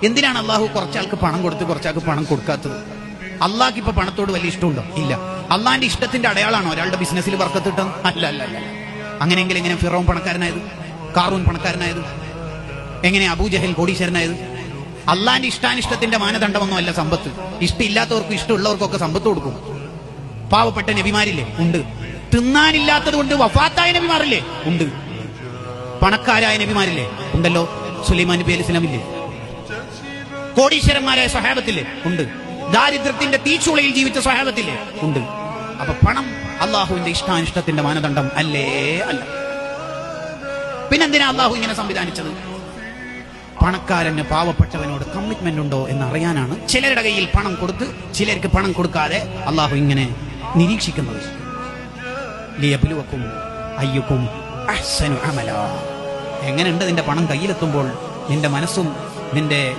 എന്തിനാണ് അള്ളാഹു കുറച്ചാൾക്ക് പണം കൊടുത്ത് കുറച്ചാൾക്ക് പണം കൊടുക്കാത്തത്? അള്ളാഹ്ക്ക് ഇപ്പൊ പണത്തോട് വലിയ ഇഷ്ടമുണ്ടോ? ഇല്ല. അള്ളാഹിന്റെ ഇഷ്ടത്തിന്റെ അടയാളാണോ ഒരാളുടെ ബിസിനസ്സിൽ വർക്കത്തിട്ട്? അല്ല അല്ല അല്ല. അങ്ങനെയെങ്കിൽ എങ്ങനെ ഫിറോൻ പണക്കാരനായത്, കാറൂൻ പണക്കാരനായത്, എങ്ങനെ അബൂജഹൽ കോടീശ്വരനായത്? അള്ളാഹിന്റെ ഇഷ്ടാനിഷ്ടത്തിന്റെ മാനദണ്ഡമൊന്നും അല്ല സമ്പത്ത്. ഇഷ്ടമില്ലാത്തവർക്കും ഇഷ്ടമുള്ളവർക്കൊക്കെ സമ്പത്ത് കൊടുക്കും. പാവപ്പെട്ട നബിമാരില്ലേ? ഉണ്ട്. തിന്നാനില്ലാത്തത് കൊണ്ട് വഫാത്തായ നബിമാരില്ലേ? ഉണ്ട്. പണക്കാരായ നബിമാരില്ലേ? ഉണ്ടല്ലോ. സുലൈമാൻ നബി അലൈഹി സ്വലാം ഇല്ലേ? കോടീശ്വരന്മാരായ സ്വഹാബത്തില്ലേ? ഉണ്ട്. ദാരിദ്ര്യത്തിന്റെ തീച്ചുളയിൽ ജീവിച്ച സ്വഹാബത്തില്ലേ? ഉണ്ട്. അപ്പൊ പണം അള്ളാഹുവിന്റെ ഇഷ്ടാനിഷ്ടത്തിന്റെ മാനദണ്ഡം അല്ലേ? അല്ല. പിന്നെന്തിനാ അള്ളാഹു ഇങ്ങനെ സംവിധാനിച്ചത്? പണക്കാരന് പാവപ്പെട്ടവനോട് കമ്മിറ്റ്മെന്റ് ഉണ്ടോ എന്ന് അറിയാനാണ് ചിലരുടെ കയ്യിൽ പണം കൊടുത്ത് ചിലർക്ക് പണം കൊടുക്കാതെ അള്ളാഹു ഇങ്ങനെ നിരീക്ഷിക്കുന്നത്. ലിയബ്ലുവക്കും അയ്യുക്കും അഹ്സനു അമല. എങ്ങനെയുണ്ട് നിന്റെ പണം കയ്യിലെത്തുമ്പോൾ? നിന്റെ മനസ്സും നിന്റെ